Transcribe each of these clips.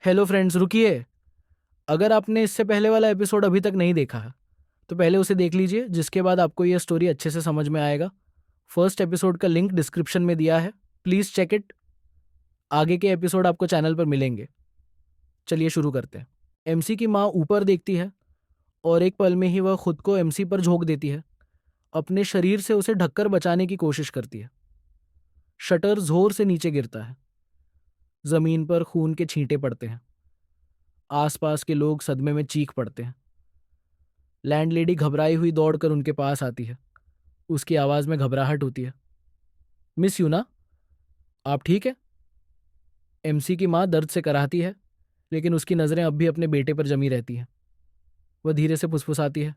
Hello friends, रुकिए। अगर आपने इससे पहले वाला एपिसोड अभी तक नहीं देखा है तो पहले उसे देख लीजिए, जिसके बाद आपको यह स्टोरी अच्छे से समझ में आएगा। फर्स्ट एपिसोड का लिंक डिस्क्रिप्शन में दिया है, प्लीज़ चेक इट। आगे के एपिसोड आपको चैनल पर मिलेंगे। चलिए शुरू करते हैं। एमसी की माँ ऊपर देखती है और एक पल में ही वह खुद को एमसी पर झोंक देती है। अपने शरीर से उसे ढककर बचाने की कोशिश करती है। शटर जोर से नीचे गिरता है। जमीन पर खून के छींटे पड़ते हैं। आसपास के लोग सदमे में चीख पड़ते हैं। लैंडलेडी घबराई हुई दौड़कर उनके पास आती है। उसकी आवाज़ में घबराहट होती है। मिस यूना, आप ठीक है? एमसी की माँ दर्द से कराहती है, लेकिन उसकी नज़रें अब भी अपने बेटे पर जमी रहती हैं। वह धीरे से फुसफुसाती है,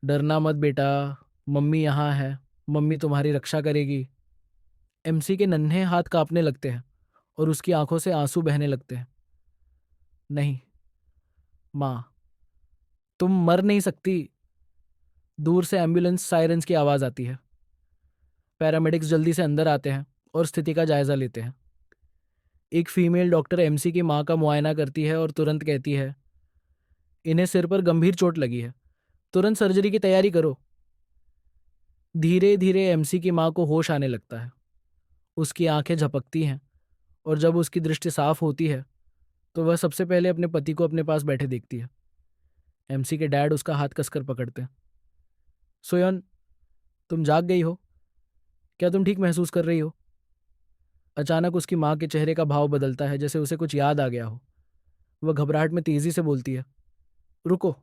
डरना मत बेटा, मम्मी यहाँ है, मम्मी तुम्हारी रक्षा करेगी। एमसी के नन्हे हाथ कांपने लगते हैं और उसकी आंखों से आंसू बहने लगते हैं। नहीं माँ, तुम मर नहीं सकती। दूर से एम्बुलेंस सायरन्स की आवाज़ आती है। पैरामेडिक्स जल्दी से अंदर आते हैं और स्थिति का जायजा लेते हैं। एक फीमेल डॉक्टर एमसी की माँ का मुआयना करती है और तुरंत कहती है, इन्हें सिर पर गंभीर चोट लगी है, तुरंत सर्जरी की तैयारी करो। धीरे धीरे एमसी की माँ को होश आने लगता है। उसकी आंखें झपकती हैं और जब उसकी दृष्टि साफ होती है तो वह सबसे पहले अपने पति को अपने पास बैठे देखती है। एमसी के डैड उसका हाथ कसकर पकड़ते हैं। सोयन, तुम जाग गई हो? क्या तुम ठीक महसूस कर रही हो? अचानक उसकी माँ के चेहरे का भाव बदलता है, जैसे उसे कुछ याद आ गया हो। वह घबराहट में तेजी से बोलती है, रुको,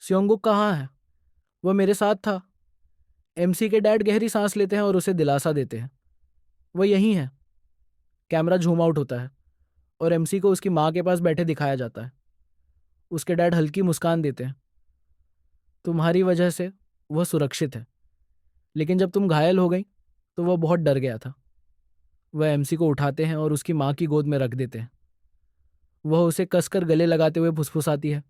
स्योंगुक कहाँ है? वह मेरे साथ था। एमसी के डैड गहरी सांस लेते हैं और उसे दिलासा देते हैं, वह यहीं है। कैमरा झूम आउट होता है और एमसी को उसकी माँ के पास बैठे दिखाया जाता है। उसके डैड हल्की मुस्कान देते हैं। तुम्हारी वजह से वह सुरक्षित है, लेकिन जब तुम घायल हो गई तो वह बहुत डर गया था। वह एमसी को उठाते हैं और उसकी माँ की गोद में रख देते हैं। वह उसे कसकर गले लगाते हुए फुसफुसाती है,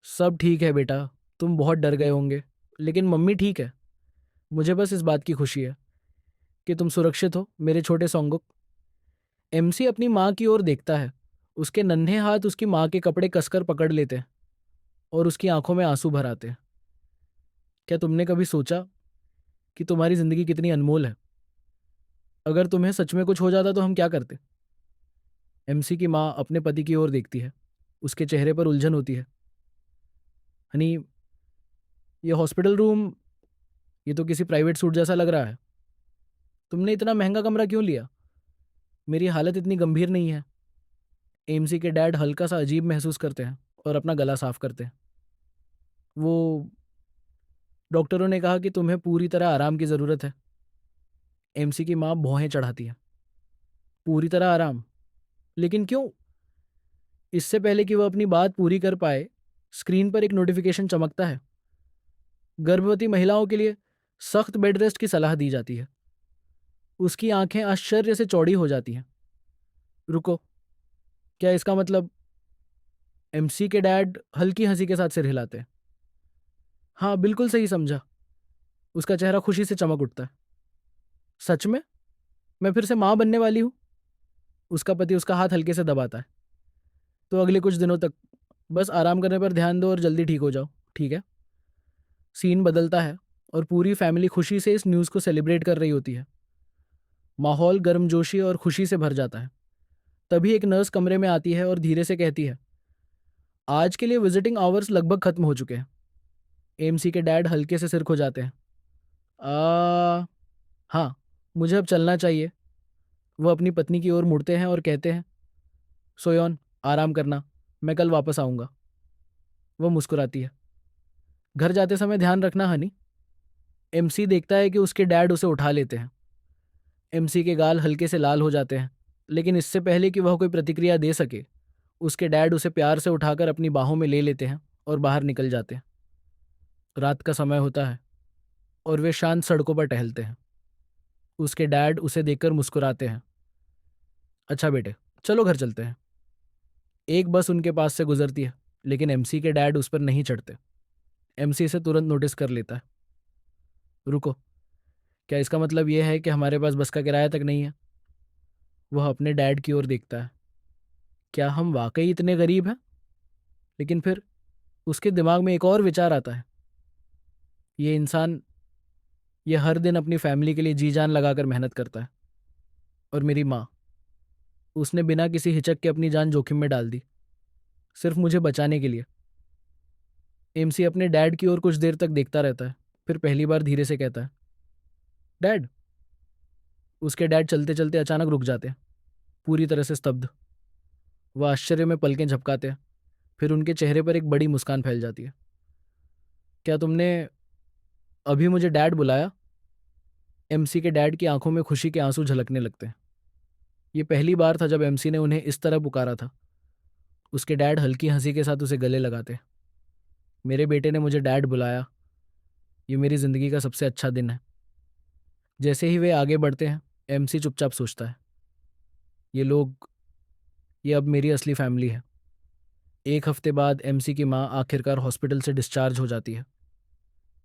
सब ठीक है बेटा, तुम बहुत डर गए होंगे, लेकिन मम्मी ठीक है। मुझे बस इस बात की खुशी है कि तुम सुरक्षित हो, मेरे छोटे सोंगुक। एमसी अपनी माँ की ओर देखता है। उसके नन्हे हाथ उसकी माँ के कपड़े कसकर पकड़ लेते हैं और उसकी आंखों में आंसू भर आते हैं। क्या तुमने कभी सोचा कि तुम्हारी जिंदगी कितनी अनमोल है? अगर तुम्हें सच में कुछ हो जाता तो हम क्या करते? एमसी की माँ अपने पति की ओर देखती है। उसके चेहरे पर उलझन होती है। हनी, ये हॉस्पिटल रूम, ये तो किसी प्राइवेट सूट जैसा लग रहा है। तुमने इतना महंगा कमरा क्यों लिया? मेरी हालत इतनी गंभीर नहीं है। एमसी के डैड हल्का सा अजीब महसूस करते हैं और अपना गला साफ करते हैं। वो, डॉक्टरों ने कहा कि तुम्हें पूरी तरह आराम की ज़रूरत है। एमसी की माँ भौहें चढ़ाती है। पूरी तरह आराम? लेकिन क्यों? इससे पहले कि वह अपनी बात पूरी कर पाए, स्क्रीन पर एक नोटिफिकेशन चमकता है। गर्भवती महिलाओं के लिए सख्त बेड रेस्ट की सलाह दी जाती है। उसकी आंखें आश्चर्य से चौड़ी हो जाती हैं। रुको, क्या इसका मतलब? एमसी के डैड हल्की हंसी के साथ सिर हिलाते हैं। हाँ, बिल्कुल सही समझा। उसका चेहरा खुशी से चमक उठता है। सच में? मैं फिर से माँ बनने वाली हूँ? उसका पति उसका हाथ हल्के से दबाता है। तो अगले कुछ दिनों तक बस आराम करने पर ध्यान दो और जल्दी ठीक हो जाओ, ठीक है? सीन बदलता है और पूरी फैमिली खुशी से इस न्यूज़ को सेलिब्रेट कर रही होती है। माहौल गर्मजोशी और खुशी से भर जाता है। तभी एक नर्स कमरे में आती है और धीरे से कहती है, आज के लिए विजिटिंग आवर्स लगभग खत्म हो चुके हैं। एमसी के डैड हल्के से सिर खुजाते हैं। आ हाँ, मुझे अब चलना चाहिए। वह अपनी पत्नी की ओर मुड़ते हैं और कहते हैं, सोयोन, आराम करना, मैं कल वापस आऊँगा। वह मुस्कुराती है। घर जाते समय ध्यान रखना हनी। एमसी देखता है कि उसके डैड उसे उठा लेते हैं। एमसी के गाल हल्के से लाल हो जाते हैं, लेकिन इससे पहले कि वह कोई प्रतिक्रिया दे सके, उसके डैड उसे प्यार से उठाकर अपनी बाहों में ले लेते हैं और बाहर निकल जाते हैं। रात का समय होता है और वे शांत सड़कों पर टहलते हैं। उसके डैड उसे देखकर मुस्कुराते हैं। अच्छा बेटे, चलो घर चलते हैं। एक बस उनके पास से गुजरती है, लेकिन एमसी के डैड उस पर नहीं चढ़ते। एमसी इसे तुरंत नोटिस कर लेता है। रुको, क्या इसका मतलब यह है कि हमारे पास बस का किराया तक नहीं है? वह अपने डैड की ओर देखता है। क्या हम वाकई इतने गरीब हैं? लेकिन फिर उसके दिमाग में एक और विचार आता है। ये इंसान, ये हर दिन अपनी फैमिली के लिए जी जान लगाकर मेहनत करता है। और मेरी माँ, उसने बिना किसी हिचक के अपनी जान जोखिम में डाल दी, सिर्फ मुझे बचाने के लिए। एमसी अपने डैड की ओर कुछ देर तक देखता रहता है, फिर पहली बार धीरे से कहता है, डैड। उसके डैड चलते चलते अचानक रुक जाते हैं, पूरी तरह से स्तब्ध। वह आश्चर्य में पलकें झपकाते हैं, फिर उनके चेहरे पर एक बड़ी मुस्कान फैल जाती है। क्या तुमने अभी मुझे डैड बुलाया? एमसी के डैड की आंखों में खुशी के आंसू झलकने लगते हैं। ये पहली बार था जब एमसी ने उन्हें इस तरह पुकारा था। उसके डैड हल्की हंसी के साथ उसे गले लगाते। मेरे बेटे ने मुझे डैड बुलाया, ये मेरी ज़िंदगी का सबसे अच्छा दिन है। जैसे ही वे आगे बढ़ते हैं, एमसी चुपचाप सोचता है, ये लोग, ये अब मेरी असली फैमिली है। एक हफ्ते बाद एमसी की माँ आखिरकार हॉस्पिटल से डिस्चार्ज हो जाती है।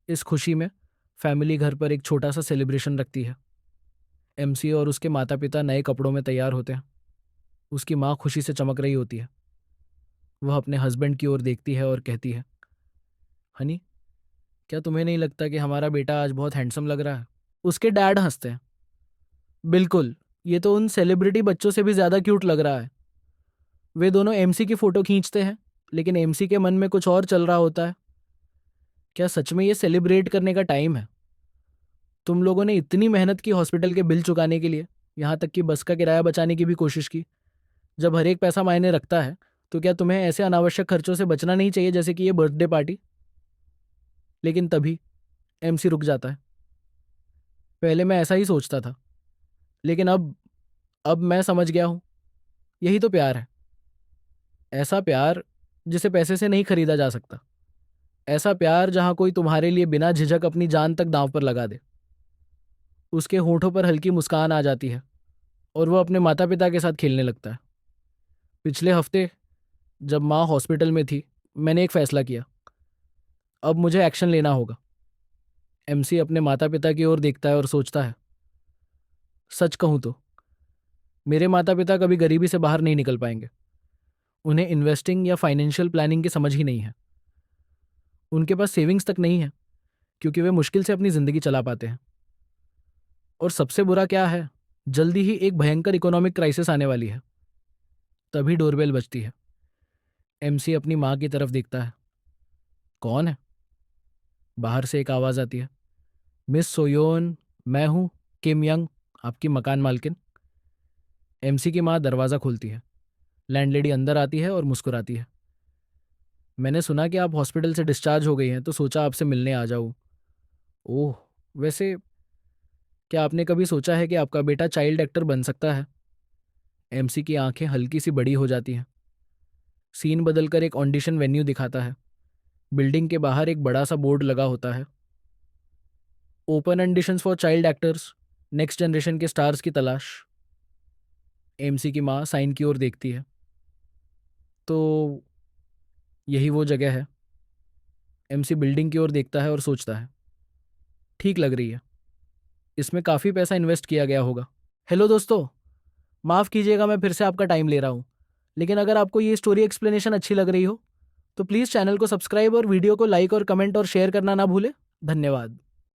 इस खुशी में फैमिली घर पर एक छोटा सा सेलिब्रेशन रखती है। एमसी और उसके माता पिता नए कपड़ों में तैयार होते हैं। उसकी माँ खुशी से चमक रही होती है। वह अपने हस्बैंड की ओर देखती है और कहती है, हनी, क्या तुम्हें नहीं लगता कि हमारा बेटा आज बहुत हैंडसम लग रहा है? उसके डैड हंसते हैं, बिल्कुल, ये तो उन सेलिब्रिटी बच्चों से भी ज़्यादा क्यूट लग रहा है। वे दोनों एमसी की फ़ोटो खींचते हैं, लेकिन एमसी के मन में कुछ और चल रहा होता है। क्या सच में ये सेलिब्रेट करने का टाइम है? तुम लोगों ने इतनी मेहनत की हॉस्पिटल के बिल चुकाने के लिए, यहाँ तक कि बस का किराया बचाने की भी कोशिश की। जब हर एक पैसा मायने रखता है, तो क्या तुम्हें ऐसे अनावश्यक खर्चों से बचना नहीं चाहिए, जैसे कि ये बर्थडे पार्टी? लेकिन तभी एमसी रुक जाता है। पहले मैं ऐसा ही सोचता था, लेकिन अब मैं समझ गया हूँ, यही तो प्यार है। ऐसा प्यार जिसे पैसे से नहीं खरीदा जा सकता। ऐसा प्यार जहाँ कोई तुम्हारे लिए बिना झिझक अपनी जान तक दांव पर लगा दे। उसके होठों पर हल्की मुस्कान आ जाती है और वह अपने माता पिता के साथ खेलने लगता है। पिछले हफ्ते जब माँ हॉस्पिटल में थी, मैंने एक फैसला किया। अब मुझे एक्शन लेना होगा। एमसी अपने माता पिता की ओर देखता है और सोचता है, सच कहूँ तो मेरे माता पिता कभी गरीबी से बाहर नहीं निकल पाएंगे। उन्हें इन्वेस्टिंग या फाइनेंशियल प्लानिंग की समझ ही नहीं है। उनके पास सेविंग्स तक नहीं है, क्योंकि वे मुश्किल से अपनी ज़िंदगी चला पाते हैं। और सबसे बुरा क्या है, जल्दी ही एक भयंकर इकोनॉमिक क्राइसिस आने वाली है। तभी डोरबेल बजती है। एमसी अपनी माँ की तरफ देखता है। कौन है? बाहर से एक आवाज़ आती है, मिस सोयोन, मैं हूँ, किम यंग, आपकी मकान मालकिन। एमसी की माँ दरवाज़ा खोलती है। लैंडलेडी अंदर आती है और मुस्कुराती है। मैंने सुना कि आप हॉस्पिटल से डिस्चार्ज हो गई हैं, तो सोचा आपसे मिलने आ जाऊँ। ओह, वैसे क्या आपने कभी सोचा है कि आपका बेटा चाइल्ड एक्टर बन सकता है? एमसी की आंखें हल्की सी बड़ी हो जाती हैं। सीन बदलकर एक ऑडिशन वेन्यू दिखाता है। बिल्डिंग के बाहर एक बड़ा सा बोर्ड लगा होता है, open auditions for child actors, next generation के स्टार्स की तलाश। एमसी की माँ साइन की ओर देखती है। तो यही वो जगह है। एमसी बिल्डिंग की ओर देखता है और सोचता है, ठीक लग रही है, इसमें काफ़ी पैसा इन्वेस्ट किया गया होगा। हेलो दोस्तों, माफ़ कीजिएगा मैं फिर से आपका टाइम ले रहा हूँ, लेकिन अगर आपको ये स्टोरी एक्सप्लेनेशन अच्छी लग रही हो तो प्लीज़ चैनल को सब्सक्राइब और वीडियो को लाइक और कमेंट और शेयर करना ना भूलें। धन्यवाद।